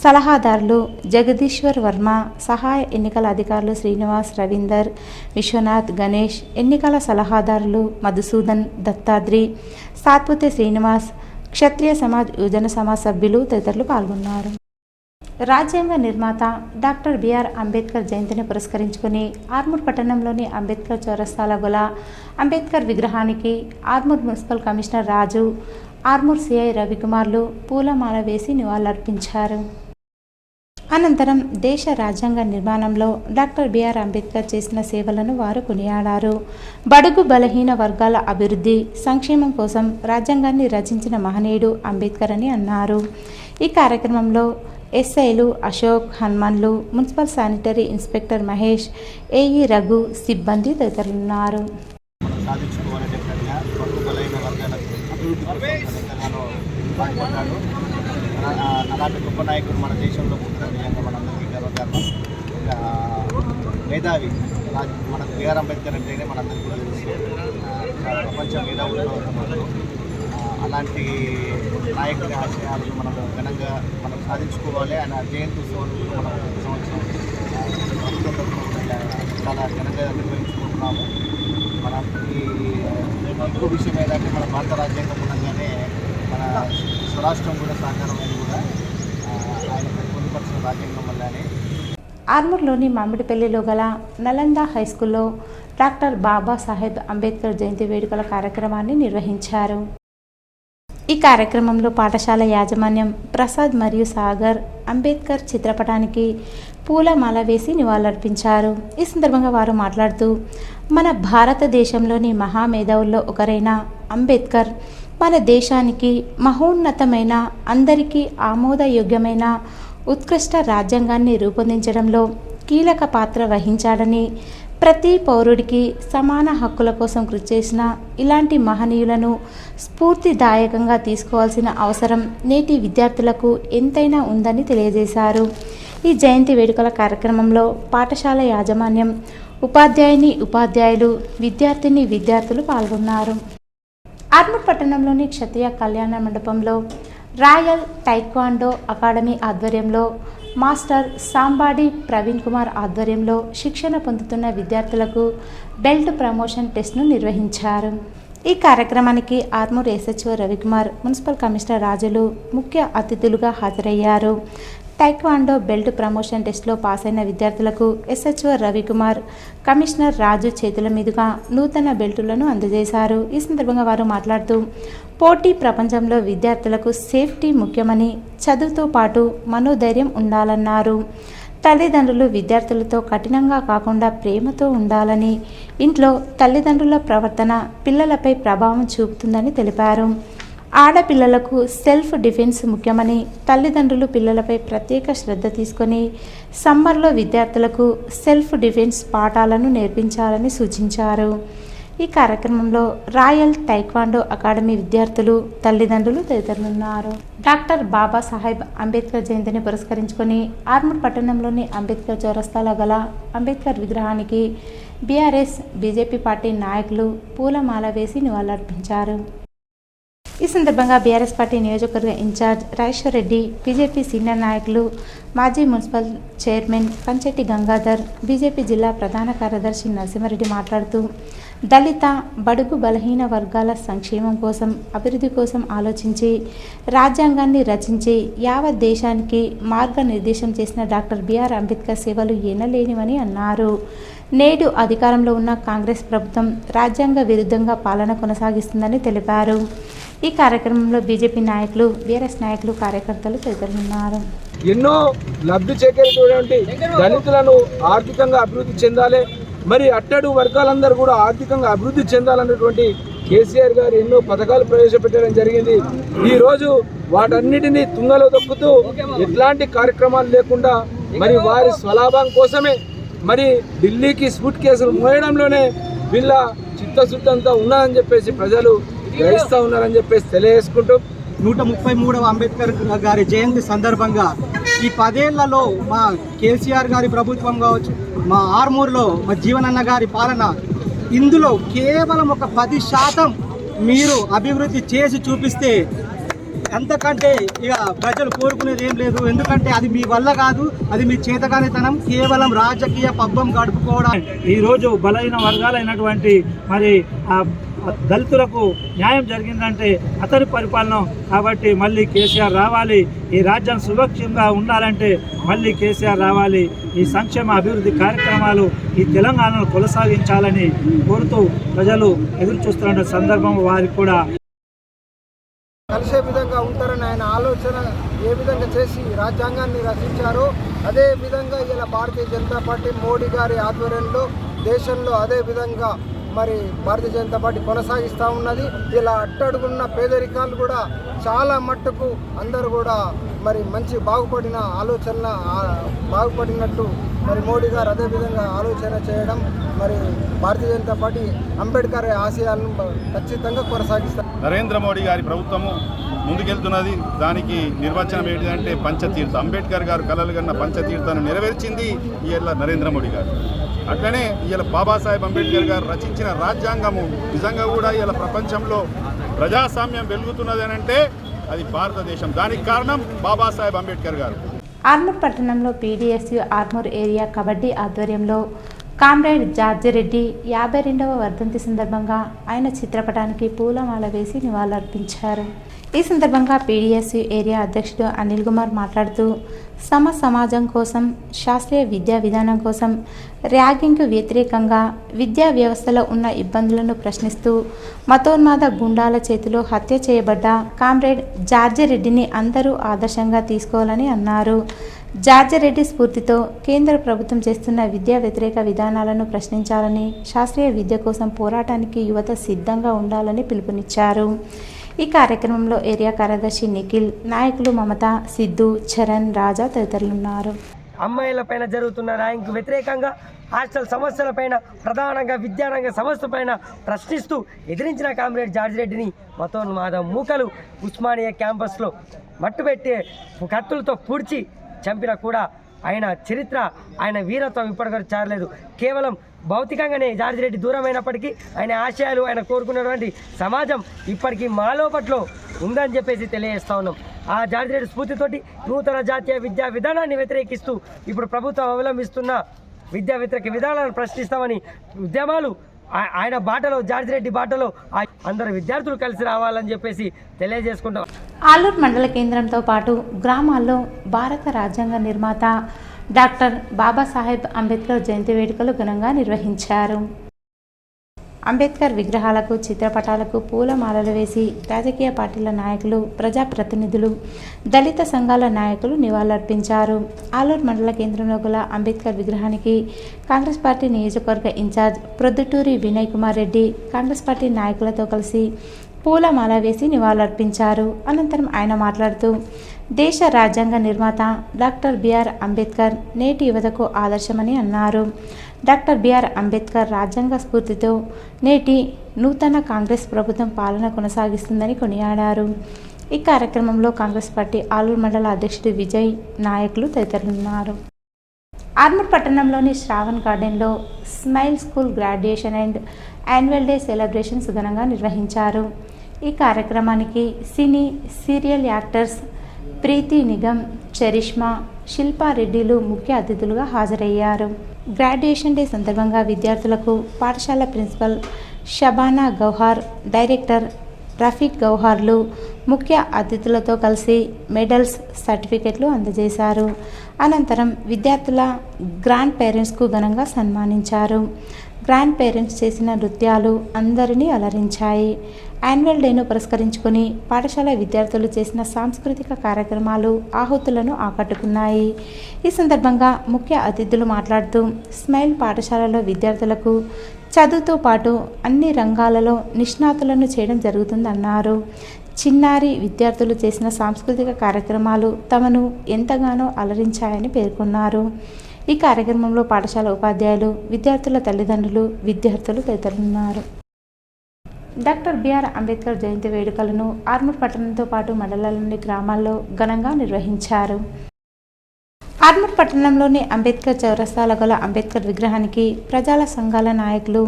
సలహాదారులు జగదీశ్వర్ వర్మ, సహాయ ఎన్నికల అధికారులు శ్రీనివాస్, రవీందర్, విశ్వనాథ్, గణేష్, ఎన్నికల సలహాదారులు మధుసూదన్, దత్తాద్రి, సాత్పుతే శ్రీనివాస్, క్షత్రియ సమాజ్ యువజన సమాజ్ సభ్యులు తదితరులు పాల్గొన్నారు. రాజ్యాంగ నిర్మాత డాక్టర్ బిఆర్ అంబేద్కర్ జయంతిని పురస్కరించుకుని ఆర్మూర్ పట్టణంలోని అంబేద్కర్ చౌరస్తాల గల అంబేద్కర్ విగ్రహానికి ఆర్మూర్ మున్సిపల్ కమిషనర్ రాజు, ఆర్మూర్ సిఐ రవికుమార్లు పూలమాల వేసి నివాళులర్పించారు. అనంతరం దేశ రాజ్యాంగ నిర్మాణంలో డాక్టర్ బిఆర్ అంబేద్కర్ చేసిన సేవలను వారు కొనియాడారు. బడుగు బలహీన వర్గాల అభివృద్ధి, సంక్షేమం కోసం రాజ్యాంగాన్ని రచించిన మహనీయుడు అంబేద్కర్ అని అన్నారు. ఈ కార్యక్రమంలో ఎస్ఐలు అశోక్, హనుమన్లు, municipal sanitary inspector Mahesh, AE Raghu, సిబ్బంది తదితరులున్నారు. అలాంటి గొప్ప నాయకుడు మన దేశంలో పుట్టిన నిజంగా మనందరికీ గర్వకారణం. మేధావి మనకు బిఆర్ అంబేద్కర్ అంటేనే మనందరికీ కూడా తెలుసు, ప్రపంచ మేధావుల్లో అలాంటి నాయకుడి ఆశయాలను మనం ఘనంగా మనం సాధించుకోవాలి. ఆయన జయంతి ఉత్సవాలు మనం సంవత్సరం చాలా ఘనంగా నిర్వహించుకుంటాం. కోరుకుంటున్నాము. మన ఇంకో విషయం ఏంటంటే మన భారత రాజ్యాంగం ఉండగానే మన స్వరాష్ట్రం కూడా సాకారమైన కూడా ఆయన పొందుపరిచిన రాజ్యాంగం వల్లనే. ఆర్మూర్లోని మామిడిపల్లిలో గల నలంద హైస్కూల్లో డాక్టర్ బాబాసాహెబ్ అంబేద్కర్ జయంతి వేడుకల కార్యక్రమాన్ని నిర్వహించారు. ఈ కార్యక్రమంలో పాఠశాల యాజమాన్యం ప్రసాద్ మరియు సాగర్ అంబేద్కర్ చిత్రపటానికి పూలమాల వేసి నివాళులర్పించారు. ఈ సందర్భంగా వారు మాట్లాడుతూ, మన భారతదేశంలోని మహామేధావుల్లో ఒకరైన అంబేద్కర్ మన దేశానికి మహోన్నతమైన, అందరికీ ఆమోదయోగ్యమైన ఉత్కృష్ట రాజ్యాంగాన్ని రూపొందించడంలో కీలక పాత్ర వహించాడని, ప్రతి పౌరుడికి సమాన హక్కుల కోసం కృషి చేసిన ఇలాంటి మహనీయులను స్ఫూర్తిదాయకంగా తీసుకోవాల్సిన అవసరం నేటి విద్యార్థులకు ఎంతైనా ఉందని తెలియజేశారు. ఈ జయంతి వేడుకల కార్యక్రమంలో పాఠశాల యాజమాన్యం, ఉపాధ్యాయులు, విద్యార్థులు పాల్గొన్నారు. ఆర్మూర్ పట్టణంలోని క్షత్రియ కళ్యాణ మండపంలో రాయల్ టైక్వాండో అకాడమీ ఆధ్వర్యంలో మాస్టర్ సాంబాడి ప్రవీణ్ కుమార్ ఆధ్వర్యంలో శిక్షణ పొందుతున్న విద్యార్థులకు బెల్ట్ ప్రమోషన్ టెస్ట్ను నిర్వహించారు. ఈ కార్యక్రమానికి Armoor SHO Ravikumar, municipal commissioner రాజులు ముఖ్య అతిథులుగా హాజరయ్యారు. టైక్వాండో బెల్ట్ ప్రమోషన్ టెస్ట్లో పాస్ అయిన విద్యార్థులకు ఎస్హెచ్ఓ రవికుమార్, కమిషనర్ రాజు చేతుల మీదుగా నూతన బెల్టులను అందజేశారు. ఈ సందర్భంగా వారు మాట్లాడుతూ, పోటీ ప్రపంచంలో విద్యార్థులకు సేఫ్టీ ముఖ్యమని, చదువుతో పాటు మనోధైర్యం ఉండాలన్నారు. తల్లిదండ్రులు విద్యార్థులతో కఠినంగా కాకుండా ప్రేమతో ఉండాలని, ఇంట్లో తల్లిదండ్రుల ప్రవర్తన పిల్లలపై ప్రభావం చూపుతుందని తెలిపారు. ఆడపిల్లలకు సెల్ఫ్ డిఫెన్స్ ముఖ్యమని, తల్లిదండ్రులు పిల్లలపై ప్రత్యేక శ్రద్ధ తీసుకొని సమ్మర్లో విద్యార్థులకు సెల్ఫ్ డిఫెన్స్ పాఠాలను నేర్పించాలని సూచించారు. ఈ కార్యక్రమంలో రాయల్ టైక్వాండో అకాడమీ విద్యార్థులు, తల్లిదండ్రులు తదితరులున్నారు. డాక్టర్ బాబాసాహెబ్ అంబేద్కర్ జయంతిని పురస్కరించుకొని ఆర్మూర్ పట్టణంలోని అంబేద్కర్ చౌరస్తాలో గల అంబేద్కర్ విగ్రహానికి బీఆర్ఎస్, బీజేపీ పార్టీ నాయకులు పూలమాల వేసి నివాళులర్పించారు. ఈ సందర్భంగా బీఆర్ఎస్ పార్టీ నియోజకవర్గ incharge Rajeshwar Reddy, BJP senior నాయకులు, మాజీ municipal chairman Kanchetti Gangadhar, BJP జిల్లా ప్రధాన కార్యదర్శి నరసింహారెడ్డి మాట్లాడుతూ, దళిత, బడుగు బలహీన వర్గాల సంక్షేమం కోసం, అభివృద్ధి కోసం ఆలోచించి రాజ్యాంగాన్ని రచించి యావత్ దేశానికి మార్గనిర్దేశం చేసిన డాక్టర్ బిఆర్ అంబేద్కర్ సేవలు ఎనలేనివని అన్నారు. నేడు అధికారంలో ఉన్న కాంగ్రెస్ ప్రభుత్వం రాజ్యాంగ విరుద్ధంగా పాలన కొనసాగిస్తుందని తెలిపారు. ఈ కార్యక్రమంలో బీజేపీ నాయకులు, బీఆర్ఎస్ నాయకులు, కార్యకర్తలు తదితరులున్నారు. ఎన్నో లబ్ధి చేకూరేటువంటి దళితులను ఆర్థికంగా అభివృద్ధి చెందాలి, మరి అట్టడు వర్గాలందరూ కూడా ఆర్థికంగా అభివృద్ధి చెందాలన్నటువంటి కేసీఆర్ గారు ఎన్నో పథకాలు ప్రవేశపెట్టడం జరిగింది. ఈరోజు వాటన్నిటినీ తుంగలో దొక్కుతూ ఎట్లాంటి కార్యక్రమాలు లేకుండా మరి వారి స్వలాభం కోసమే మరి ఢిల్లీకి స్ఫూట్ కేసులు మోయడంలోనే వీళ్ళ చిత్తశుద్ధంతా ఉన్నదని చెప్పేసి ప్రజలు గ్రహిస్తూ ఉన్నారని చెప్పేసి తెలియజేసుకుంటూ, 133వ అంబేద్కర్ గారి జయంతి సందర్భంగా ఈ 10 ఏళ్లలో మా కేసీఆర్ గారి ప్రభుత్వం కావచ్చు, మా ఆర్మూర్లో మా జీవనన్న గారి పాలన, ఇందులో కేవలం ఒక 10% మీరు అభివృద్ధి చేసి చూపిస్తే అంతకంటే ఇక ప్రజలు కోరుకునేది ఏం లేదు. ఎందుకంటే అది మీ వల్ల కాదు, అది మీ చేతగానితనం, కేవలం రాజకీయ పబ్బం గడుపుకోవడం. ఈరోజు బలహీన వర్గాలైనటువంటి మరి దళితులకు న్యాయం జరిగిందంటే అతని పరిపాలన. కాబట్టి మళ్ళీ కేసీఆర్ రావాలి, ఈ రాజ్యం సురక్షితంగా ఉండాలంటే మళ్ళీ కేసీఆర్ రావాలి. ఈ సంక్షేమ అభివృద్ధి కార్యక్రమాలు ఈ తెలంగాణను కొనసాగించాలని కోరుతూ ప్రజలు ఎదురు చూస్తున్న సందర్భం వారికి కూడా కలిసే విధంగా ఉంటారని ఆయన ఆలోచన ఏ విధంగా చేసి రాజ్యాంగాన్ని రచించారో అదే విధంగా ఇలా భారతీయ జనతా పార్టీ మోడీ గారి ఆధ్వర్యంలో దేశంలో అదే విధంగా మరి భారతీయ జనతా పార్టీ కొనసాగిస్తూ ఉన్నది. ఇలా అట్టడుగున్న పేదరికాలు కూడా చాలా మట్టుకు అందరూ కూడా మరి మంచి బాగుపడినట్టు మరి మోడీ గారు అదే విధంగా ఆలోచన చేయడం, మరి భారతీయ జనతా పార్టీ అంబేద్కర్ ఆశయాలను ఖచ్చితంగా కొనసాగిస్తారు. నరేంద్ర మోడీ గారి ప్రభుత్వము ముందుకెళ్తున్నది. దానికి నిర్వచనం ఏంటంటే పంచతీర్థ. అంబేద్కర్ గారు కలలు కన్న పంచతీర్థాన్ని నెరవేర్చింది ఇవాళ నరేంద్ర మోడీ గారు. అట్లనే ఇవాళ బాబాసాహెబ్ అంబేద్కర్ గారు రచించిన రాజ్యాంగము నిజంగా కూడా ఇవాళ ప్రపంచంలో ప్రజాస్వామ్యం వెలుగుతున్నది అని అంటే అది భారతదేశం. దానికి కారణం బాబాసాహెబ్ అంబేద్కర్ గారు. ఆర్మూర్ పట్టణంలో పీడీఎస్యు ఆర్మూర్ ఏరియా కబడ్డీ ఆధ్వర్యంలో కామ్రేడ్ జార్జి రెడ్డి 52వ వర్ధంతి సందర్భంగా ఆయన చిత్రపటానికి పూలమాల వేసి నివాళులర్పించారు. ఈ సందర్భంగా పీడీఎస్యూ ఏరియా అధ్యక్షుడు అనిల్ కుమార్ మాట్లాడుతూ సమాజం కోసం, శాస్త్రీయ విద్యా విధానం కోసం, ర్యాగింగ్కు వ్యతిరేకంగా విద్యా వ్యవస్థలో ఉన్న ఇబ్బందులను ప్రశ్నిస్తూ మతోన్మాద గుండాల చేతిలో హత్య చేయబడ్డ కామ్రేడ్ జార్జి రెడ్డిని అందరూ ఆదర్శంగా తీసుకోవాలని అన్నారు. జార్జి రెడ్డి స్ఫూర్తితో కేంద్ర ప్రభుత్వం చేస్తున్న విద్యా వ్యతిరేక విధానాలను ప్రశ్నించాలని, శాస్త్రీయ విద్య కోసం పోరాటానికి యువత సిద్ధంగా ఉండాలని పిలుపునిచ్చారు. ఈ కార్యక్రమంలో ఏరియా కార్యదర్శి నిఖిల్, నాయకులు మమత, సిద్ధు, చరణ్, రాజా తదితరులున్నారు. అమ్మాయిలపైన జరుగుతున్న ర్యాంకు వ్యతిరేకంగా, హాస్టల్ సమస్యలపైన, ప్రధానంగా విద్యారంగ సమస్యలపైన ప్రశ్నిస్తూ ఎదిరించిన కామ్రేడ్ జార్జి రెడ్డిని మతోన్మాద మూకలు ఉస్మానియా క్యాంపస్లో మట్టుపెట్టి కత్తులతో పూడ్చి చంపిన కూడా ఆయన చరిత్ర, ఆయన వీరత్వం ఇప్పటివరకు చారలేదు. కేవలం భౌతికంగానే జార్జి రెడ్డి దూరమైనప్పటికీ ఆయన ఆశయాలు, ఆయన కోరుకున్నటువంటి సమాజం ఇప్పటికీ మా లోపట్లో ఉందని చెప్పేసి తెలియజేస్తా ఉన్నాం. ఆ జార్జి రెడ్డి స్ఫూర్తితోటి నూతన జాతీయ విద్యా విధానాన్ని వ్యతిరేకిస్తూ ఇప్పుడు ప్రభుత్వం అవలంబిస్తున్న విద్యా వ్యతిరేక విధానాలను ప్రశ్నిస్తామని ఉద్యమాలు ఆయన బాటలో, జార్జి రెడ్డి బాటలో అందరు విద్యార్థులు కలిసి రావాలని చెప్పేసి తెలియజేసుకుంటాం. ఆలూరు మండల కేంద్రంతో పాటు గ్రామాల్లో భారత రాజ్యాంగ నిర్మాత డాక్టర్ బాబాసాహెబ్ అంబేద్కర్ జయంతి వేడుకలు ఘనంగా నిర్వహించారు. అంబేద్కర్ విగ్రహాలకు, చిత్రపటాలకు పూలమాలలు వేసి రాజకీయ పార్టీల నాయకులు, ప్రజాప్రతినిధులు, దళిత సంఘాల నాయకులు నివాళులర్పించారు. ఆలూరు మండల కేంద్రంలో గల అంబేద్కర్ విగ్రహానికి కాంగ్రెస్ పార్టీ నియోజకవర్గ in charge Proddutoori Vinay Kumar Reddy Congress party నాయకులతో కలిసి పూలమాల వేసి నివాళులర్పించారు. అనంతరం ఆయన మాట్లాడుతూ దేశ రాజ్యాంగ నిర్మాత డాక్టర్ బిఆర్ అంబేద్కర్ నేటి యువతకు ఆదర్శమని అన్నారు. డాక్టర్ బిఆర్ అంబేద్కర్ రాజ్యాంగ స్ఫూర్తితో నేటి నూతన కాంగ్రెస్ ప్రభుత్వం పాలన కొనసాగిస్తుందని కొనియాడారు. ఈ కార్యక్రమంలో కాంగ్రెస్ పార్టీ ఆలూరు మండల అధ్యక్షుడు విజయ్, నాయకులు తదితరులున్నారు. ఆర్మూర్ పట్టణంలోని శ్రావణ్ గార్డెన్లో smile school graduation and annual day celebrations ఘనంగా నిర్వహించారు. ఈ కార్యక్రమానికి సినీ, సీరియల్ యాక్టర్స్ ప్రీతి నిగమ్, చరిష్మా, శిల్పారెడ్డిలు ముఖ్య అతిథులుగా హాజరయ్యారు. గ్రాడ్యుయేషన్ డే సందర్భంగా విద్యార్థులకు పాఠశాల ప్రిన్సిపల్ షబానా గౌహార్, డైరెక్టర్ రఫీక్ గౌహార్లు ముఖ్య అతిథులతో కలిసి మెడల్స్, సర్టిఫికెట్లు అందజేశారు. అనంతరం విద్యార్థుల గ్రాండ్ పేరెంట్స్కు ఘనంగా సన్మానించారు. గ్రాండ్ పేరెంట్స్ చేసిన నృత్యాలు అందరినీ అలరించాయి. యాన్యువల్ డేను పురస్కరించుకొని పాఠశాల విద్యార్థులు చేసిన సాంస్కృతిక కార్యక్రమాలు ఆహుతులను ఆకట్టుకున్నాయి. ఈ సందర్భంగా ముఖ్య అతిథులు మాట్లాడుతూ స్మైల్ పాఠశాలలో విద్యార్థులకు చదువుతో పాటు అన్ని రంగాలలో నిష్ణాతులను చేయడం జరుగుతుందన్నారు. చిన్నారి విద్యార్థులు చేసిన సాంస్కృతిక కార్యక్రమాలు తమను ఎంతగానో అలరించాయని పేర్కొన్నారు. ఈ కార్యక్రమంలో పాఠశాల ఉపాధ్యాయులు, విద్యార్థుల తల్లిదండ్రులు, విద్యార్థులు తదితరులున్నారు. డాక్టర్ బిఆర్ అంబేద్కర్ జయంతి వేడుకలను ఆర్మూర్ పట్టణంతో పాటు మండలాల్లోని గ్రామాల్లో ఘనంగా నిర్వహించారు. ఆర్మూర్ పట్టణంలోని అంబేద్కర్ చౌరస్తాలో గల అంబేద్కర్ విగ్రహానికి ప్రజల సంఘాల నాయకులు,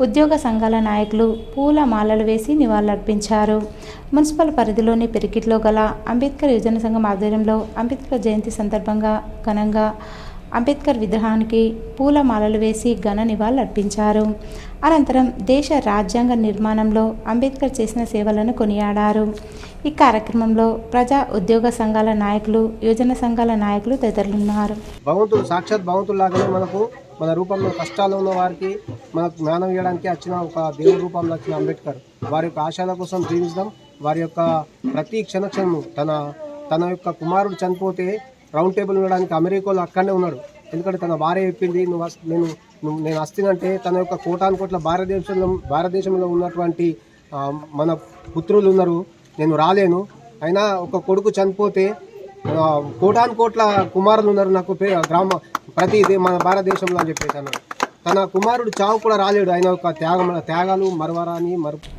ఉద్యోగ సంఘాల నాయకులు పూల మాలలు వేసి నివాళులర్పించారు. మున్సిపల్ పరిధిలోని పెరికిట్లో గల అంబేద్కర్ యువజన సంఘం ఆధ్వర్యంలో అంబేద్కర్ జయంతి సందర్భంగా ఘనంగా అంబేద్కర్ విగ్రహానికి పూల మాలలు వేసి ఘన నివాళులర్పించారు. అనంతరం దేశ రాజ్యాంగ నిర్మాణంలో అంబేద్కర్ చేసిన సేవలను కొనియాడారు. ఈ కార్యక్రమంలో ప్రజా ఉద్యోగ సంఘాల నాయకులు, యువజన సంఘాల నాయకులు తదితరులున్నారు. భగవంతుడు సాక్షాత్ భగవంతులాగానే మన రూపంలో కష్టాలు ఉన్న వారికి మనకు జ్ఞానం ఇవ్వడానికి వచ్చిన ఒక దేవుడి రూపంలో వచ్చిన అంబేద్కర్ వారి యొక్క ఆశయాల కోసం జీవిస్తాం. వారి యొక్క ప్రతి క్షణక్షణము తన యొక్క కుమారుడు చనిపోతే రౌండ్ టేబుల్ ఉండడానికి అమెరికాలో అక్కడనే ఉన్నాడు. ఎందుకంటే తన భార్య చెప్పింది, నేను వస్తానంటే తన యొక్క కోటాను కోట్ల భారతదేశంలో ఉన్నటువంటి మన పుత్రులు ఉన్నారు, నేను రాలేను. అయినా ఒక కొడుకు చనిపోతే కోటాను కోట్ల కుమారులు ఉన్నారు నాకు ప్రతి మన భారతదేశంలో అని చెప్పేసి అన్నాడు. తన కుమారుడు చావు కూడా రాలేడు. ఆయన యొక్క త్యాగాలు మరవరాని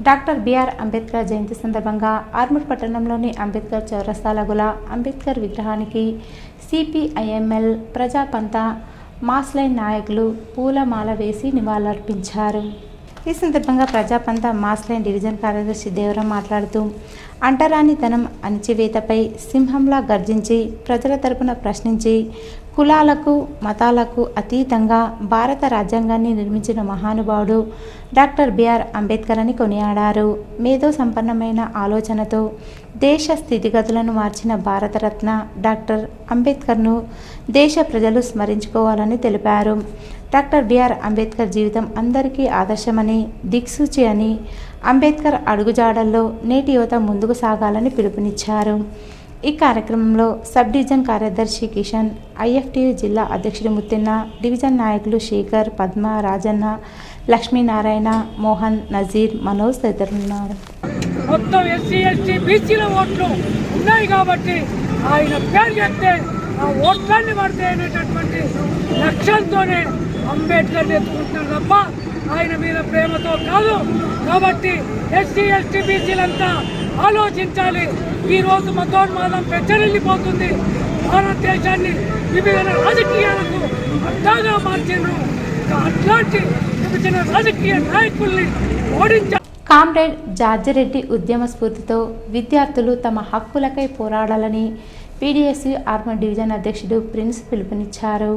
డాక్టర్ బిఆర్ అంబేద్కర్ జయంతి సందర్భంగా ఆర్మూర్ పట్టణంలోని అంబేద్కర్ చౌరస్తాల గల అంబేద్కర్ విగ్రహానికి సిపిఐఎంఎల్, ప్రజాపంత, మాస్ లైన్ నాయకులు పూలమాల వేసి నివాళులర్పించారు. ఈ సందర్భంగా ప్రజాపంత మాస్ లైన్ డివిజన్ కార్యదర్శి దేవరాం మాట్లాడుతూ అంటరానితనం అణచివేతపై సింహంలా గర్జించి ప్రజల తరపున ప్రశ్నించి కులాలకు మతాలకు అతీతంగా భారత రాజ్యాంగాన్ని నిర్మించిన మహానుభావుడు డాక్టర్ బిఆర్ అంబేద్కర్ అని కొనియాడారు. మేధో సంపన్నమైన ఆలోచనతో దేశ స్థితిగతులను మార్చిన భారతరత్న డాక్టర్ అంబేద్కర్ను దేశ ప్రజలు స్మరించుకోవాలని తెలిపారు. డాక్టర్ బిఆర్ అంబేద్కర్ జీవితం అందరికీ ఆదర్శమని, దిక్సూచి అని, అంబేద్కర్ అడుగుజాడల్లో నేటి యువత ముందుకు సాగాలని పిలుపునిచ్చారు. ఈ కార్యక్రమంలో సబ్ డివిజన్ కార్యదర్శి కిషన్, ఐఎఫ్టియు జిల్లా అధ్యక్షుడు ముత్తెన్న, డివిజన్ నాయకులు శేఖర్, పద్మ, రాజన్న, లక్ష్మీనారాయణ, మోహన్, నజీర్, మనోజ్ తదితరులున్నారు. మొత్తం ఎస్సీ ఎస్టీ బీసీల ఓట్లు ఉన్నాయి కాబట్టి ఆయన పేరు చెప్తే ఆ ఓట్లన్నీ పడతాయి అనేటటువంటి లక్ష్యంతోనే అంబేద్కర్ ఎత్తుకుంటున్నారు తప్ప ఆయన మీద ప్రేమతో కాదు. కాబట్టి ఎస్సీ ఎస్టీ బీసీలంతా ఆలోచించాలి. ఈరోజు మతోన్మాదం పెచ్చరిల్లిపోతుంది. భారతదేశాన్ని వివిధ రాజకీయాలకు అడ్డాగా మార్చిండ్రు. అట్లాంటి విభజన రాజకీయ నాయకుల్ని ఓడించాలి. కామ్రేడ్ జార్జిరెడ్డి ఉద్యమ స్ఫూర్తితో విద్యార్థులు తమ హక్కులకై పోరాడాలని పీడీఎస్యు ఆర్మూర్ డివిజన్ అధ్యక్షుడు ప్రిన్స్ పిలుపునిచ్చారు.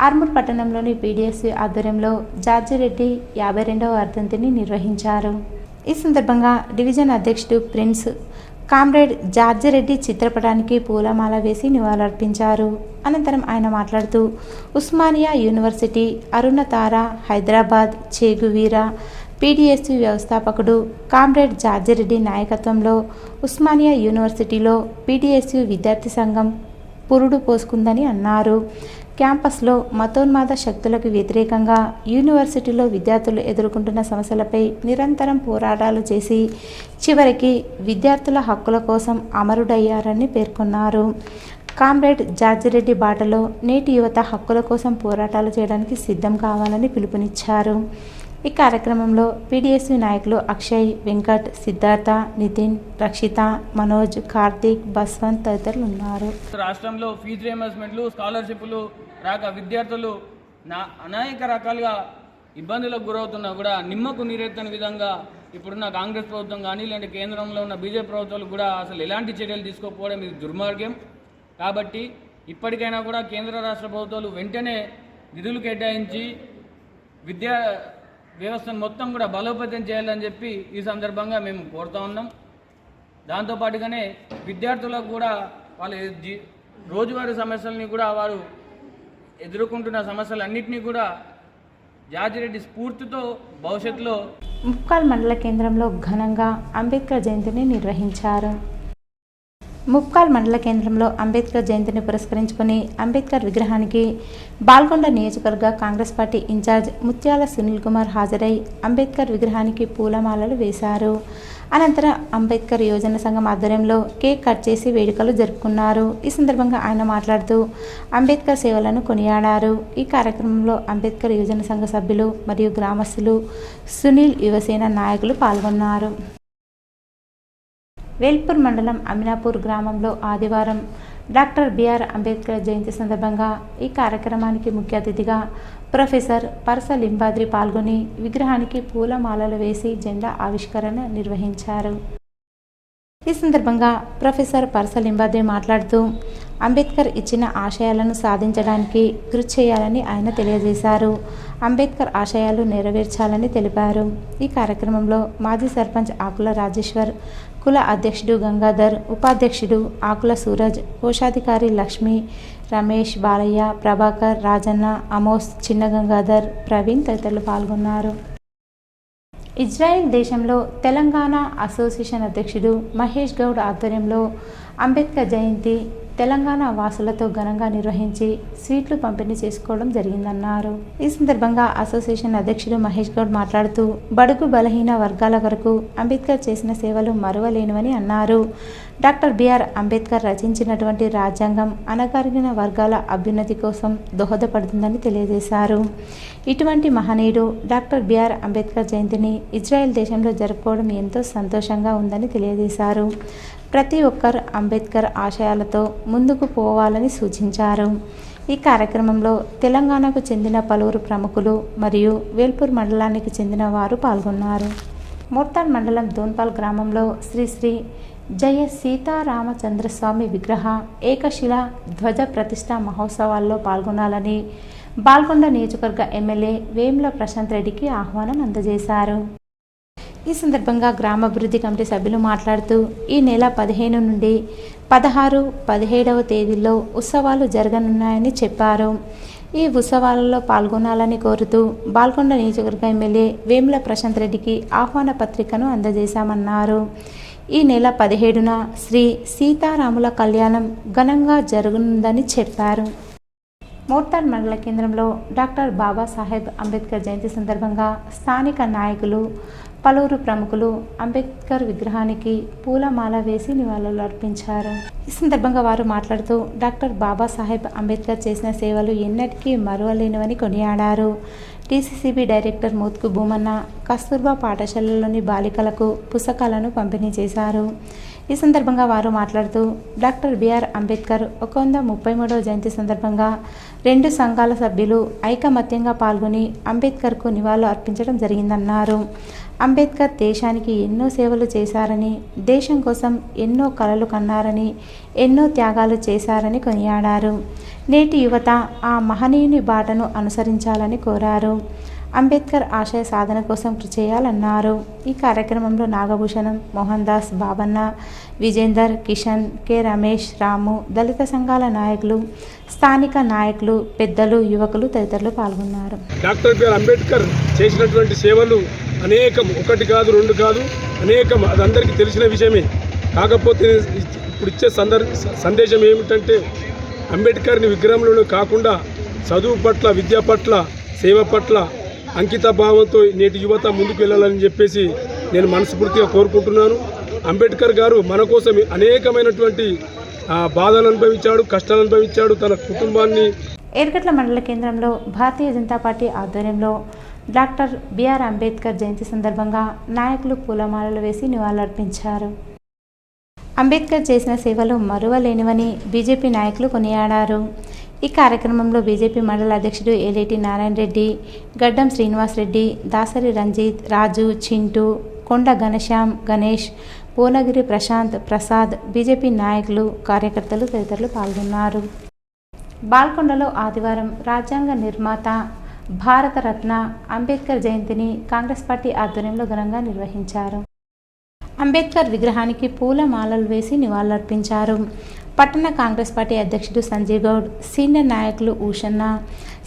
ఆర్మూర్ పట్టణంలోని పీడీఎస్యు ఆధ్వర్యంలో జార్జిరెడ్డి 52వ వర్ధంతిని నిర్వహించారు. ఈ సందర్భంగా డివిజన్ అధ్యక్షుడు ప్రిన్స్ కామ్రేడ్ జార్జిరెడ్డి చిత్రపటానికి పూలమాల వేసి నివాళులర్పించారు. అనంతరం ఆయన మాట్లాడుతూ ఉస్మానియా యూనివర్సిటీ, అరుణతార, హైదరాబాద్, చేగువీర పీడీఎస్యు వ్యవస్థాపకుడు కామ్రేడ్ జార్జిరెడ్డి నాయకత్వంలో ఉస్మానియా యూనివర్సిటీలో పీడీఎస్యు విద్యార్థి సంఘం పురుడు పోసుకుందని అన్నారు. క్యాంపస్లో మతోన్మాద శక్తులకు వ్యతిరేకంగా యూనివర్సిటీలో విద్యార్థులు ఎదుర్కొంటున్న సమస్యలపై నిరంతరం పోరాటాలు చేసి చివరికి విద్యార్థుల హక్కుల కోసం అమరుడయ్యారని పేర్కొన్నారు. కామ్రేడ్ జార్జిరెడ్డి బాటలో నేటి యువత హక్కుల కోసం పోరాటాలు చేయడానికి సిద్ధం కావాలని పిలుపునిచ్చారు. ఈ కార్యక్రమంలో పీడీఎస్యు నాయకులు అక్షయ్, వెంకట్, సిద్ధార్థ, నితిన్, రక్షిత, మనోజ్, కార్తీక్, బస్వంత్ తదితరులు ఉన్నారు. రాష్ట్రంలో ఫీజు రియంబర్స్మెంట్లు, స్కాలర్షిప్లు రాక విద్యార్థులు అనేక రకాలుగా ఇబ్బందులకు గురవుతున్నా కూడా నిమ్మకు నీరెత్తని విధంగా ఇప్పుడున్న కాంగ్రెస్ ప్రభుత్వం కానీ లేదంటే కేంద్రంలో ఉన్న బీజేపీ ప్రభుత్వాలు కూడా అసలు ఎలాంటి చర్యలు తీసుకోకపోవడం ఇది దుర్మార్గం. కాబట్టి ఇప్పటికైనా కూడా కేంద్ర రాష్ట్ర ప్రభుత్వాలు వెంటనే నిధులు కేటాయించి విద్యా వ్యవస్థను మొత్తం కూడా బలోపేతం చేయాలని చెప్పి ఈ సందర్భంగా మేము కోరుతా ఉన్నాం. దాంతోపాటుగానే విద్యార్థులకు కూడా వాళ్ళ రోజువారీ సమస్యలని కూడా వారు ఎదుర్కొంటున్న సమస్యలన్నింటినీ కూడా జార్జిరెడ్డి స్ఫూర్తితో భవిష్యత్తులో ముప్కాల్ మండల కేంద్రంలో ఘనంగా అంబేద్కర్ జయంతిని నిర్వహించారు. ముప్కాల్ మండల కేంద్రంలో అంబేద్కర్ జయంతిని పురస్కరించుకుని అంబేద్కర్ విగ్రహానికి బాల్కొండ నియోజకవర్గ కాంగ్రెస్ పార్టీ ఇన్ఛార్జ్ ముత్యాల సునీల్ కుమార్ హాజరై అంబేద్కర్ విగ్రహానికి పూలమాలలు వేశారు. అనంతరం అంబేద్కర్ యోజన సంఘం ఆధ్వర్యంలో కేక్ కట్ చేసి వేడుకలు జరుపుకున్నారు. ఈ సందర్భంగా ఆయన మాట్లాడుతూ అంబేద్కర్ సేవలను కొనియాడారు. ఈ కార్యక్రమంలో అంబేద్కర్ యోజన సంఘ సభ్యులు మరియు గ్రామస్తులు, సునీల్ యువసేన నాయకులు పాల్గొన్నారు. వేల్పూర్ మండలం అమినాపూర్ గ్రామంలో ఆదివారం డాక్టర్ బిఆర్ అంబేద్కర్ జయంతి సందర్భంగా ఈ కార్యక్రమానికి ముఖ్య అతిథిగా ప్రొఫెసర్ పరస లింబాద్రి పాల్గొని విగ్రహానికి పూలమాలలు వేసి జెండా ఆవిష్కరణ నిర్వహించారు. ఈ సందర్భంగా ప్రొఫెసర్ పరస లింబాద్రి మాట్లాడుతూ అంబేద్కర్ ఇచ్చిన ఆశయాలను సాధించడానికి కృషి చేయాలని ఆయన తెలియజేశారు. అంబేద్కర్ ఆశయాలు నెరవేర్చాలని తెలిపారు. ఈ కార్యక్రమంలో మాజీ సర్పంచ్ ఆకుల రాజేశ్వర్, కుల అధ్యక్షుడు గంగాధర్, ఉపాధ్యక్షుడు ఆకుల సూరజ్, కోశాధికారి లక్ష్మి, రమేష్, బాలయ్య, ప్రభాకర్, రాజన్న, అమోస్, చిన్న గంగాధర్, ప్రవీణ్ తదితరులు పాల్గొన్నారు. ఇజ్రాయెల్ దేశంలో తెలంగాణ అసోసియేషన్ అధ్యక్షుడు మహేష్ గౌడ్ ఆధ్వర్యంలో అంబేద్కర్ జయంతి తెలంగాణ వాసులతో ఘనంగా నిర్వహించి స్వీట్లు పంపిణీ చేసుకోవడం జరిగిందన్నారు. ఈ సందర్భంగా అసోసియేషన్ అధ్యక్షుడు మహేష్ గౌడ్ మాట్లాడుతూ బడుగు బలహీన వర్గాల వరకు అంబేద్కర్ చేసిన సేవలు మరువలేనివని అన్నారు. డాక్టర్ బిఆర్ అంబేద్కర్ రచించినటువంటి రాజ్యాంగం అణగారిన వర్గాల అభ్యున్నతి కోసం దోహదపడుతుందని తెలియజేశారు. ఇటువంటి మహనీయుడు డాక్టర్ బిఆర్ అంబేద్కర్ జయంతిని ఇజ్రాయెల్ దేశంలో జరుపుకోవడం ఎంతో సంతోషంగా ఉందని తెలియజేశారు. ప్రతి ఒక్కరు అంబేద్కర్ ఆశయాలతో ముందుకు పోవాలని సూచించారు. ఈ కార్యక్రమంలో తెలంగాణకు చెందిన పలువురు ప్రముఖులు మరియు వేల్పూర్ మండలానికి చెందిన వారు పాల్గొన్నారు. మోర్తాడ్ మండలం దోన్పాల్ గ్రామంలో శ్రీ జయ సీతారామచంద్రస్వామి విగ్రహ ఏకశిలా ధ్వజ ప్రతిష్ఠ మహోత్సవాల్లో పాల్గొనాలని బాల్కొండ నియోజకవర్గ ఎమ్మెల్యే వేముల ప్రశాంత్ రెడ్డికి ఆహ్వానం అందజేశారు. ఈ సందర్భంగా గ్రామాభివృద్ధి కమిటీ సభ్యులు మాట్లాడుతూ ఈ నెల 15 నుండి 16, 17వ తేదీల్లో ఉత్సవాలు జరగనున్నాయని చెప్పారు. ఈ ఉత్సవాలలో పాల్గొనాలని కోరుతూ బాల్కొండ నియోజకవర్గ ఎమ్మెల్యే వేముల ప్రశాంత్ రెడ్డికి ఆహ్వాన పత్రికను అందజేశామన్నారు. ఈ నెల 17న శ్రీ సీతారాముల కళ్యాణం ఘనంగా జరగనుందని చెప్పారు. మోర్తాడ్ మండల కేంద్రంలో డాక్టర్ బాబాసాహెబ్ అంబేద్కర్ జయంతి సందర్భంగా స్థానిక నాయకులు, పలువురు ప్రముఖులు అంబేద్కర్ విగ్రహానికి పూలమాల వేసి నివాళులు అర్పించారు. ఈ సందర్భంగా వారు మాట్లాడుతూ డాక్టర్ బాబాసాహెబ్ అంబేద్కర్ చేసిన సేవలు ఎన్నటికీ మరువలేనివని కొనియాడారు. టీసీసీబీ డైరెక్టర్ మోత్కు భూమన్న కస్తూర్బా పాఠశాలలోని బాలికలకు పుస్తకాలను పంపిణీ చేశారు. ఈ సందర్భంగా వారు మాట్లాడుతూ డాక్టర్ బిఆర్ అంబేద్కర్ 133వ జయంతి సందర్భంగా 2 సంఘాల సభ్యులు ఐకమత్యంగా పాల్గొని అంబేద్కర్కు నివాళులు అర్పించడం జరిగిందన్నారు. అంబేద్కర్ దేశానికి ఎన్నో సేవలు చేశారని, దేశం కోసం ఎన్నో కలలు కన్నారని, ఎన్నో త్యాగాలు చేశారని కొనియాడారు. నేటి యువత ఆ మహనీయుని బాటను అనుసరించాలని కోరారు. అంబేద్కర్ ఆశయ సాధన కోసం కృషి చేయాలన్నారు. ఈ కార్యక్రమంలో నాగభూషణం, మోహన్ దాస్, బాబన్న, విజేందర్, కిషన్, కె రమేష్, రాము, దళిత సంఘాల నాయకులు, స్థానిక నాయకులు, పెద్దలు, యువకులు తదితరులు పాల్గొన్నారు. డాక్టర్ బిఆర్ అంబేద్కర్ చేసినటువంటి సేవలు అనేకం, 1 కాదు 2 కాదు, అనేకం. అది అందరికీ తెలిసిన విషయమే. కాకపోతే ఇప్పుడు ఇచ్చే సందేశం ఏమిటంటే అంబేద్కర్ని విగ్రహంలోనే కాకుండా చదువు పట్ల, విద్య పట్ల, సేవ పట్ల అంకిత భావంతో నేటి యువత ముందుకు వెళ్ళాలని చెప్పేసి నేను మనస్ఫూర్తిగా కోరుకుంటున్నాను. అంబేద్కర్ గారు మన కోసం అనేకమైనటువంటి బాధలు అనుభవించాడు, కష్టాలు అనుభవించాడు. తన కుటుంబాన్ని ఏర్గట్ల మండల కేంద్రంలో భారతీయ జనతా పార్టీ ఆధ్వర్యంలో డాక్టర్ బిఆర్ అంబేద్కర్ జయంతి సందర్భంగా నాయకులు పూలమాలలు వేసి నివాళులర్పించారు. అంబేద్కర్ చేసిన సేవలు మరువలేనివని బీజేపీ నాయకులు కొనియాడారు. ఈ కార్యక్రమంలో బీజేపీ మండల అధ్యక్షుడు ఏలేటి నారాయణ రెడ్డి, గడ్డం శ్రీనివాస్ రెడ్డి, దాసరి రంజిత్, రాజు, చింటూ, కొండ ఘనశ్యామ్, గణేష్, పూనగిరి ప్రశాంత్, ప్రసాద్, బీజేపీ నాయకులు, కార్యకర్తలు తదితరులు పాల్గొన్నారు. బాల్కొండలో ఆదివారం రాజ్యాంగ నిర్మాత, భారతరత్న అంబేద్కర్ జయంతిని కాంగ్రెస్ పార్టీ ఆధ్వర్యంలో ఘనంగా నిర్వహించారు. అంబేద్కర్ విగ్రహానికి పూలమాలలు వేసి నివాళులర్పించారు. పట్టణ కాంగ్రెస్ పార్టీ అధ్యక్షుడు సంజయ్ గౌడ్, సీనియర్ నాయకులు ఊషన్న,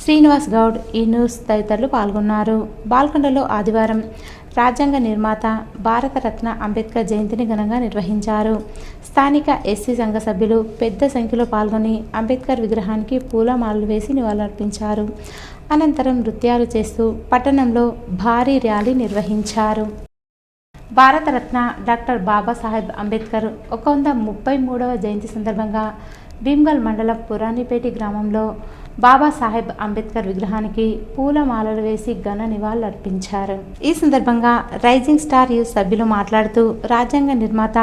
శ్రీనివాస్ గౌడ్, ఈనూస్ తదితరులు పాల్గొన్నారు. బాల్కొండలో ఆదివారం రాజ్యాంగ నిర్మాత, భారతరత్న అంబేద్కర్ జయంతిని ఘనంగా నిర్వహించారు. స్థానిక ఎస్సీ సంఘ సభ్యులు పెద్ద సంఖ్యలో పాల్గొని అంబేద్కర్ విగ్రహానికి పూలమాలలు వేసి నివాళులర్పించారు. అనంతరం నృత్యాలు చేస్తూ పట్టణంలో భారీ ర్యాలీ నిర్వహించారు. భారతరత్న డాక్టర్ బాబాసాహెబ్ అంబేద్కర్ 133వ జయంతి సందర్భంగా భీమ్గల్ మండలం పురాణిపేటి గ్రామంలో బాబాసాహెబ్ అంబేద్కర్ విగ్రహానికి పూలమాలలు వేసి ఘన నివాళులు అర్పించారు. ఈ సందర్భంగా రైజింగ్ స్టార్ యూత్ సభ్యులు మాట్లాడుతూ రాజ్యాంగ నిర్మాత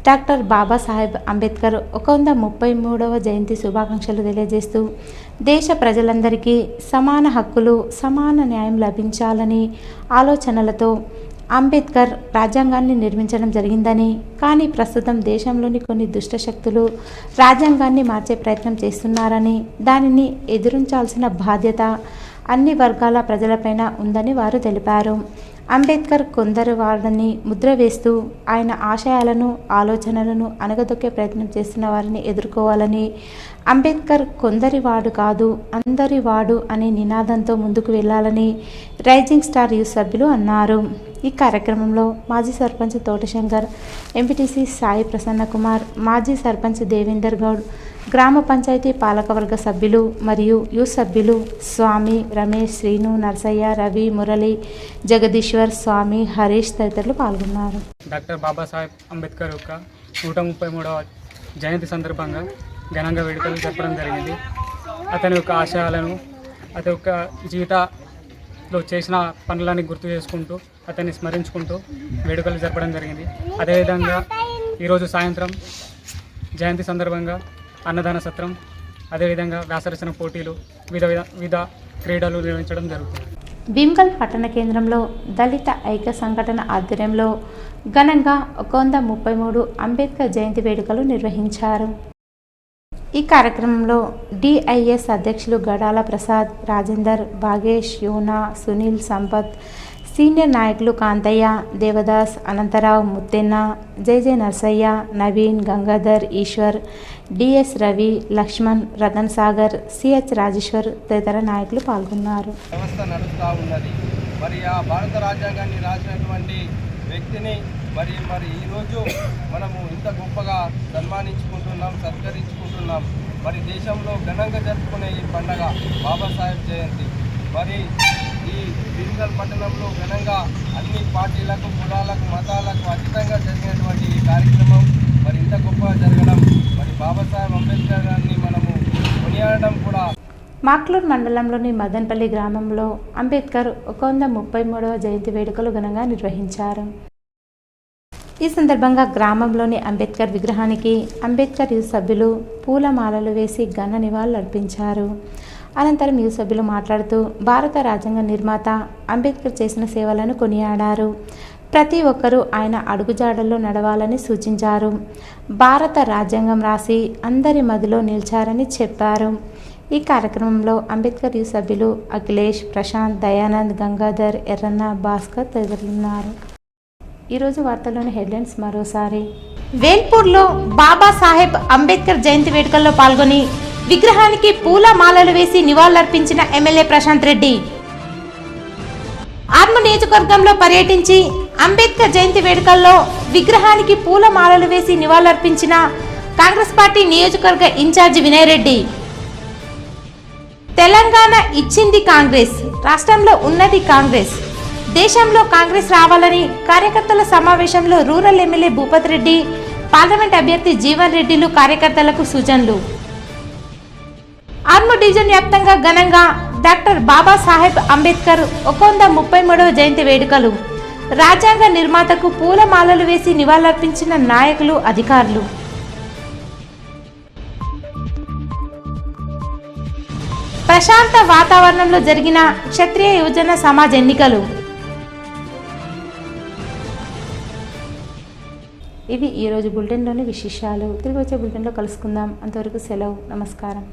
డాక్టర్ బాబాసాహెబ్ అంబేద్కర్ 133వ జయంతి శుభాకాంక్షలు తెలియజేస్తూ దేశ ప్రజలందరికీ సమాన హక్కులు, సమాన న్యాయం లభించాలని ఆలోచనలతో అంబేద్కర్ రాజ్యాంగాన్ని నిర్మించడం జరిగిందని, కానీ ప్రస్తుతం దేశంలోని కొన్ని దుష్టశక్తులు రాజ్యాంగాన్ని మార్చే ప్రయత్నం చేస్తున్నారని, దానిని ఎదురించాల్సిన బాధ్యత అన్ని వర్గాల ప్రజలపైన ఉందని వారు తెలిపారు. అంబేద్కర్ కొందరు వారిని ముద్ర వేస్తూ ఆయన ఆశయాలను, ఆలోచనలను అణగదొక్కే ప్రయత్నం చేస్తున్న వారిని ఎదుర్కోవాలని, అంబేద్కర్ కొందరి వాడు కాదు అందరి వాడు అనే నినాదంతో ముందుకు వెళ్లాలని రైజింగ్ స్టార్ యూత్ సభ్యులు అన్నారు. ఈ కార్యక్రమంలో మాజీ సర్పంచ్ తోటశంకర్, ఎంపీటీసీ సాయి ప్రసన్న కుమార్, మాజీ సర్పంచ్ దేవేందర్ గౌడ్, గ్రామ పంచాయతీ పాలకవర్గ సభ్యులు మరియు యూత్ సభ్యులు స్వామి, రమేష్, శ్రీను, నర్సయ్య, రవి, మురళి, జగదీశ్వర్, స్వామి, హరీష్ తదితరులు పాల్గొన్నారు. డాక్టర్ బాబాసాహెబ్ అంబేద్కర్ యొక్క 133వ జయంతి సందర్భంగా ఘనంగా వేడుకలు జరపడం జరిగింది. అతని యొక్క ఆశయాలను, అతని యొక్క జీవితంలో చేసిన పనులని గుర్తు చేసుకుంటూ, అతన్ని స్మరించుకుంటూ వేడుకలు జరపడం జరిగింది. అదేవిధంగా ఈరోజు సాయంత్రం జయంతి సందర్భంగా అన్నదాన సత్రం అదేవిధంగా వ్యాసరచన పోటీలు వివిధ క్రీడలు నిర్వహించడం జరుగుతుంది. భీమ్గల్ పట్టణ కేంద్రంలో దళిత ఐక్య సంఘటన ఆధ్వర్యంలో ఘనంగా 133 అంబేద్కర్ జయంతి వేడుకలు నిర్వహించారు. ఈ కార్యక్రమంలో డిఐఎస్ అధ్యక్షులు గడాల ప్రసాద్, రాజేందర్, భాగేష్, యోనా, సునీల్, సంపత్, సీనియర్ నాయకులు కాంతయ్య, దేవదాస్, అనంతరావు, ముత్తెన్న, జే నర్సయ్య, నవీన్, గంగాధర్, ఈశ్వర్, డిఎస్ రవి, లక్ష్మణ్, రతన్ సాగర్, సిహెచ్ రాజేశ్వర్ తదితర నాయకులు పాల్గొన్నారు. వ్యవస్థ నడుస్తూ ఉన్నది. మరి ఆ భారత రాజ్యాంగాన్ని రాసినటువంటి వ్యక్తిని మరి ఈరోజు మనము ఇంత గొప్పగా సన్మానించుకుంటున్నాం, సత్కరించుకుంటున్నాం. మరి దేశంలో ఘనంగా జరుపుకునే ఈ పండగ బాబాసాహెబ్ జయంతి. మరి ఈ భీమ్గల్ పట్టణంలో ఘనంగా అన్ని పార్టీలకు, కులాలకు, మతాలకు అతీతంగా జరిగినటువంటి ఈ కార్యక్రమం మరి ఇంత గొప్పగా జరగడం, మరి బాబాసాహెబ్ అంబేద్కర్ గారిని మనము కొనియాడడం కూడా. మాక్లూర్ మండలంలోని మదన్పల్లి గ్రామంలో అంబేద్కర్ 133వ జయంతి వేడుకలు ఘనంగా నిర్వహించారు. ఈ సందర్భంగా గ్రామంలోని అంబేద్కర్ విగ్రహానికి అంబేద్కర్ యూత్ సభ్యులు పూలమాలలు వేసి ఘన నివాళులర్పించారు. అనంతరం యూత్ సభ్యులు మాట్లాడుతూ భారత రాజ్యాంగ నిర్మాత అంబేద్కర్ చేసిన సేవలను కొనియాడారు. ప్రతి ఒక్కరూ ఆయన అడుగుజాడల్లో నడవాలని సూచించారు. భారత రాజ్యాంగం రాసి అందరి మదిలో నిలిచారని చెప్పారు. ఈ కార్యక్రమంలో అంబేద్కర్ యూత్ సభ్యులు అఖిలేష్, ప్రశాంత్, దయానంద్, గంగాధర్, ఎర్రన్న, భాస్కర్ తదితరులున్నారు. ఈరోజు వార్తల్లోని హెడ్లైన్స్ మరోసారి. వేల్పూర్లో బాబాసాహెబ్ అంబేద్కర్ జయంతి వేడుకల్లో పాల్గొని విగ్రహానికి పూల మాలలు వేసి నివాళులర్పించిన ఎమ్మెల్యే ప్రశాంత్ రెడ్డి. ఆర్మూర్ నియోజకవర్గంలో పర్యటించి అంబేద్కర్ జయంతి వేడుకల్లో విగ్రహానికి పూల మాలలు వేసి నివాళులర్పించిన కాంగ్రెస్ పార్టీ నియోజకవర్గ ఇన్ఛార్జి వినయ్ రెడ్డి. తెలంగాణ ఇచ్చింది కాంగ్రెస్, రాష్ట్రంలో ఉన్నది కాంగ్రెస్, దేశంలో కాంగ్రెస్ రావాలని కార్యకర్తల సమావేశంలో rural MLA Bhupath Reddy, parliament అభ్యర్థి జీవన్ రెడ్డిలు కార్యకర్తలకు సూచనలు. ఆర్మూర్ డివిజన్ వ్యాప్తంగా ఘనంగా డాక్టర్ బాబాసాహెబ్ అంబేద్కర్ 133వ జయంతి వేడుకలు. రాజ్యాంగ నిర్మాతకు పూలమాలలు వేసి నివాళులర్పించిన నాయకులు, అధికారులు. ప్రశాంత వాతావరణంలో జరిగిన క్షత్రియ యువజన సమాజ్ ఎన్నికలు. ఇవి ఈరోజు బులెటిన్లోని విశేషాలు. తిరిగి వచ్చే బులెటిన్లో కలుసుకుందాం. అంతవరకు సెలవు. నమస్కారం.